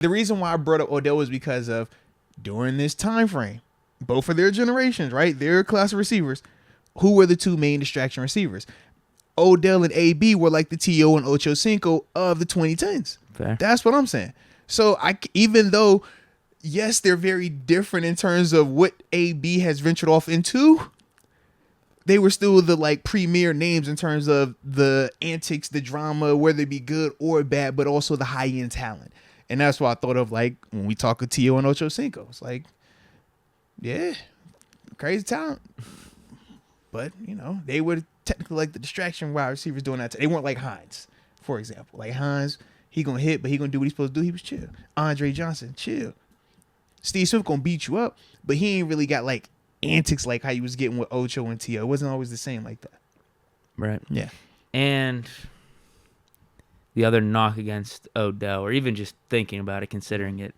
The reason why I brought up Odell was because of during this time frame, both of their generations, right? Their class of receivers, who were the two main distraction receivers? Odell and AB were like the T.O. and Ocho Cinco of the 2010s. Fair. That's what I'm saying. So even though, yes, they're very different in terms of what AB has ventured off into, they were still the like premier names in terms of the antics, the drama, whether it be good or bad, but also the high end talent. And that's why I thought of like when we talk of T.O. and Ocho Cinco. It's like, yeah, crazy talent. But, you know, they were technically like the distraction wide receivers doing that. They weren't like Hines, for example. Like Hines, he going to hit, but he going to do what he's supposed to do. He was chill. Andre Johnson, chill. Steve Smith going to beat you up, but he ain't really got like antics like how he was getting with Ocho and T.O. It wasn't always the same like that. Right. Yeah. And the other knock against Odell, or even just thinking about it, considering it,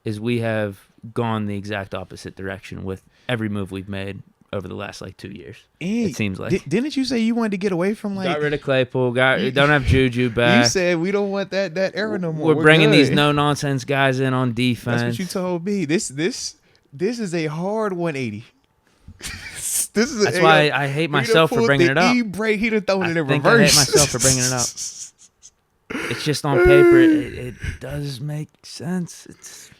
is we have gone the exact opposite direction with every move we've made over the last like 2 years. And it seems like. Didn't you say you wanted to get away from like? Got rid of Claypool. Don't have Juju back. You said we don't want that era no more. We're bringing these no nonsense guys in on defense. That's what you told me. This is a hard 180. That's why I hate myself for bringing it up. E-break, he done thrown it in reverse. I hate myself for bringing it up. It's just on paper. It does make sense. It's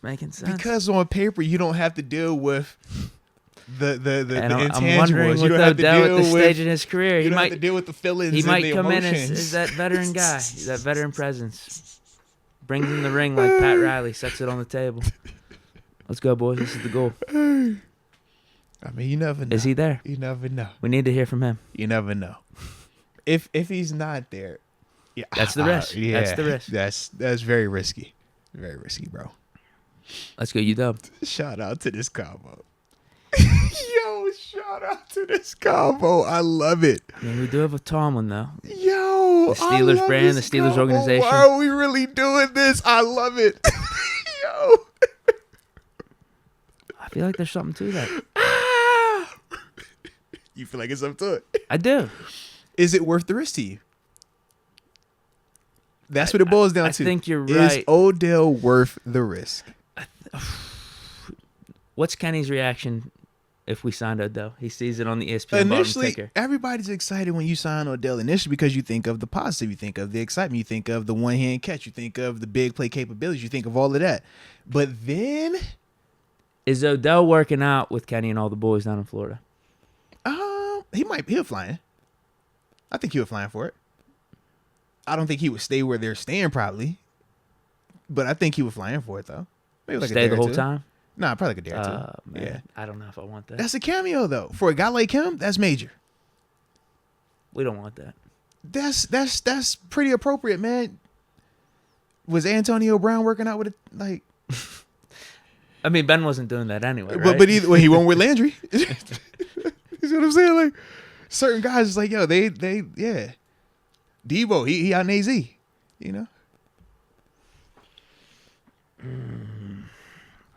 making sense. Because on paper you don't have to deal with the intangibles. I'm wondering you with don't have to Odell deal at this stage in his career, you don't have to deal with the feelings. He might and the come emotions. in as that veteran guy, that veteran presence. Brings in the ring like Pat Riley, sets it on the table. Let's go, boys. This is the goal. I mean, you never know. Is he there? You never know. We need to hear from him. You never know. If he's not there, yeah, that's the risk. That's the risk. That's very risky. Very risky, bro. Let's go, UW. Shout out to this combo. Yo, shout out to this combo. I love it. Yeah, we do have a Tomlin, though. Yo, the Steelers brand, the Steelers organization. Why are we really doing this? I love it. Yo. I feel like there's something to that. You feel like it's up to it? I do. Is it worth the risk to you? That's what it boils down to. I think you're right. Is Odell worth the risk? What's Kenny's reaction if we signed Odell? He sees it on the ESPN initially, bottom ticker. Everybody's excited when you sign Odell initially because you think of the positive, you think of the excitement, you think of the one-hand catch, you think of the big play capabilities, you think of all of that. But then... Is Odell working out with Kenny and all the boys down in Florida? He'll flying. I think he'll flying for it. I don't think he would stay where they're staying probably. But I think he would flying for it though. Maybe like stay the whole time? Nah, probably like a day or two. Man, yeah. I don't know if I want that. That's a cameo though. For a guy like him, that's major. We don't want that. That's pretty appropriate, man. Was Antonio Brown working out with it like I mean, Ben wasn't doing that anyway, right? But either way, he went with Landry. You see what I'm saying? Like certain guys, is like, yo, they yeah. Debo, he out in AZ, you know. I'm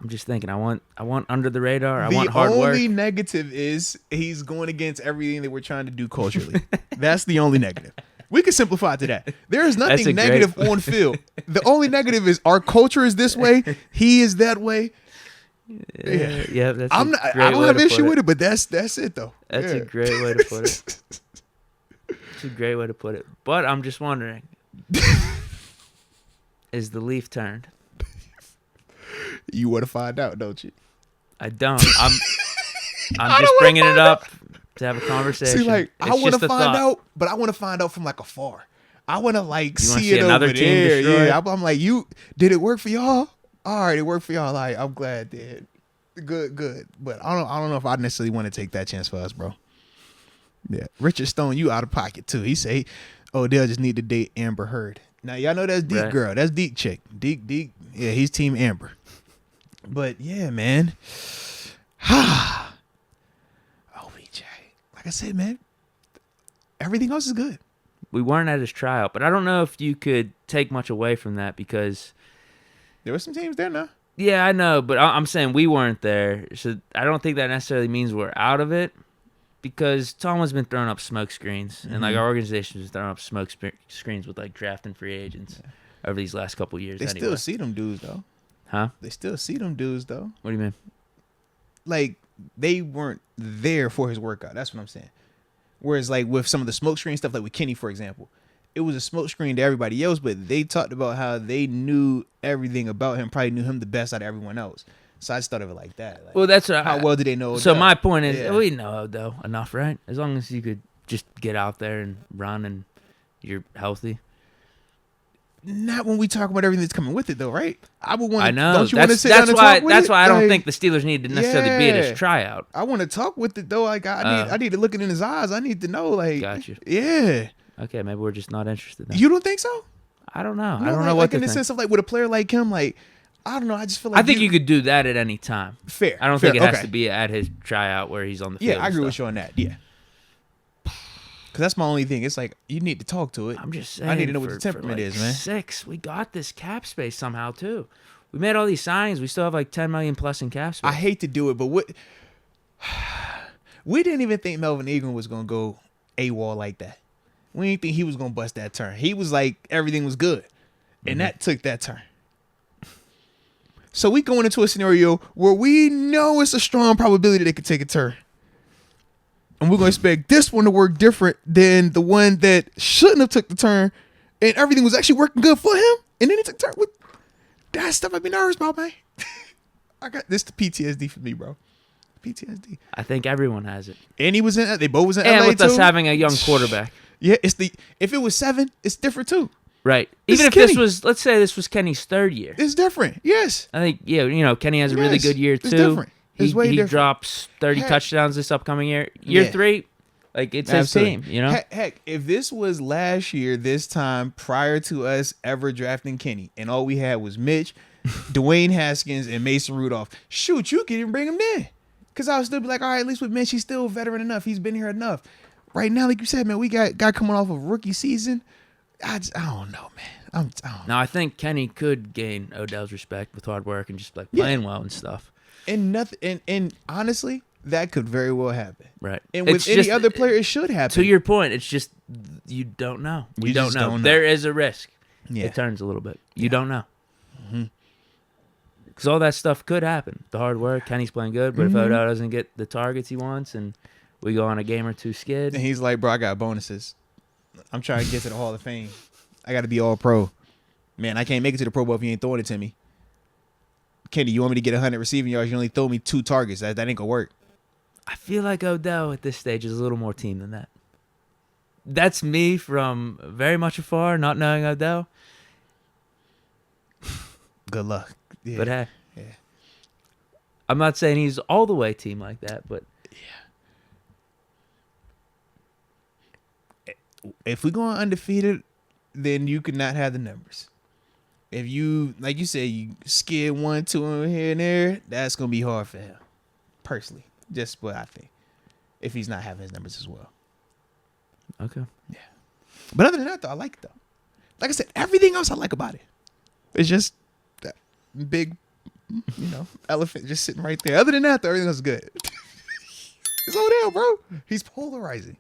just thinking. I want under the radar. I want hard work. The only negative is he's going against everything that we're trying to do culturally. That's the only negative. We can simplify it to that. There is nothing negative on field. The only negative is our culture is this way. He is that way. Yeah, that's I don't have issue with it, but that's it though. That's a great way to put it. It's a great way to put it. But I'm just wondering, is the leaf turned? You want to find out, don't you? I don't. I'm just bringing it up to have a conversation. See, like I want to find out, but I want to find out from like afar. I want to like see it over there. Yeah, I'm like, did it work for y'all? All right, it worked for y'all. Like, I'm glad it did. Good. But I don't know if I necessarily want to take that chance for us, bro. Yeah. Richard Stone, you out of pocket too. He say, Odell just need to date Amber Heard. Now y'all know that's Deke girl. That's Deke chick. Deke. Yeah, he's team Amber. But yeah, man. OBJ. Like I said, man, everything else is good. We weren't at his tryout, but I don't know if you could take much away from that because there were some teams there now. Yeah, I know, but I'm saying we weren't there. So I don't think that necessarily means we're out of it because Tomlin's been throwing up smoke screens and like our organization's been throwing up smoke screens with like drafting free agents. over these last couple years. They anyway. still see them dudes though. Huh? They still see them dudes though. What do you mean? Like they weren't there for his workout. That's what I'm saying. Whereas like with some of the smoke screen stuff, like with Kenny, for example, it was a smoke screen to everybody else, but they talked about how they knew everything about him, probably knew him the best out of everyone else. So I just thought of it like that. Like, Well, that's how well do they know Odell? So my point is, Yeah. we know Odell enough, right? As long as you could just get out there and run and you're healthy. Not when we talk about everything that's coming with it, though, right? I would want. I know. Don't you want to sit That's down and why. talk with That's it? why I don't Like, think the Steelers need to necessarily be at his tryout. I want to talk with it though. Like I need to look it in his eyes. I need to know. Like, Gotcha. Yeah. Okay, maybe we're just not interested. Then. You don't think so? I don't know. You I don't like, know what like to in the think. sense of like with a player like him, like I don't know. I just feel like I think you could do that at any time. Fair. I don't fair, think it has okay. to be at his tryout where he's on the field. Yeah, I agree and with stuff. you on that. Yeah. Because that's my only thing. It's like you need to talk to it. I'm just saying. I need to know what for- the temperament for like is, man. 6, we got this cap space somehow too. We made all these signings. We still have like 10 million plus in cap space. I hate to do it, but what we didn't even think Melvin Ingram was gonna go AWOL like that. We didn't think he was gonna bust that turn. He was like everything was good, and that took that turn. So we going into a scenario where we know it's a strong probability they could take a turn, and we're gonna expect this one to work different than the one that shouldn't have took the turn, and everything was actually working good for him, and then it took a turn. That stuff I'd be nervous about, man. I got this PTSD for me, bro. PTSD. I think everyone has it. And he was in. They both was in And LA with too. us having a young quarterback. Yeah, if it was 7, it's different too. Right. This Even is if this Kenny. was, let's say this was Kenny's 3rd year. It's different. Yes. I think, yeah, Kenny has a really Yes, good year it's too. different. It's He way different. drops 30 Heck. touchdowns this upcoming year. Year Yeah. 3, like it's his Absolutely. team, Heck, if this was last year, this time prior to us ever drafting Kenny, and all we had was Mitch, Dwayne Haskins, and Mason Rudolph. Shoot, you could even bring him in, because I would still be like, all right, at least with Mitch, he's still veteran enough. He's been here enough. Right now, like you said, man, we got guy coming off of rookie season. I don't know, man. I don't know. Now I think Kenny could gain Odell's respect with hard work and just like playing well and stuff. And nothing, and honestly, that could very well happen. Right. And with It's any just- other player, it should happen. To your point, it's just you don't know. We You don't just know. don't know. There is a risk. Yeah. It turns a little bit. You don't know. Because all that stuff could happen. The hard work, Kenny's playing good, but if Odell doesn't get the targets he wants and we go on a game or two skid, And he's like, bro, I got bonuses. I'm trying to get to the Hall of Fame. I got to be all pro. Man, I can't make it to the Pro Bowl if you ain't throwing it to me. Kenny, you want me to get 100 receiving yards? You only throw me 2 targets. That ain't gonna work. I feel like Odell at this stage is a little more team than that. That's me from very much afar, not knowing Odell. Good luck. Yeah. But hey, Yeah. I'm not saying he's all the way team like that, but If we going undefeated, then you could not have the numbers. If you, like you said, you skid 1, 2 here and there, that's gonna be hard for him. Personally, just what I think. If he's not having his numbers as well. okay. But other than that, though, I like it though. Like I said, everything else I like about it. It's just that big, elephant just sitting right there. Other than that, though, everything else is good. It's Odell, bro. He's polarizing.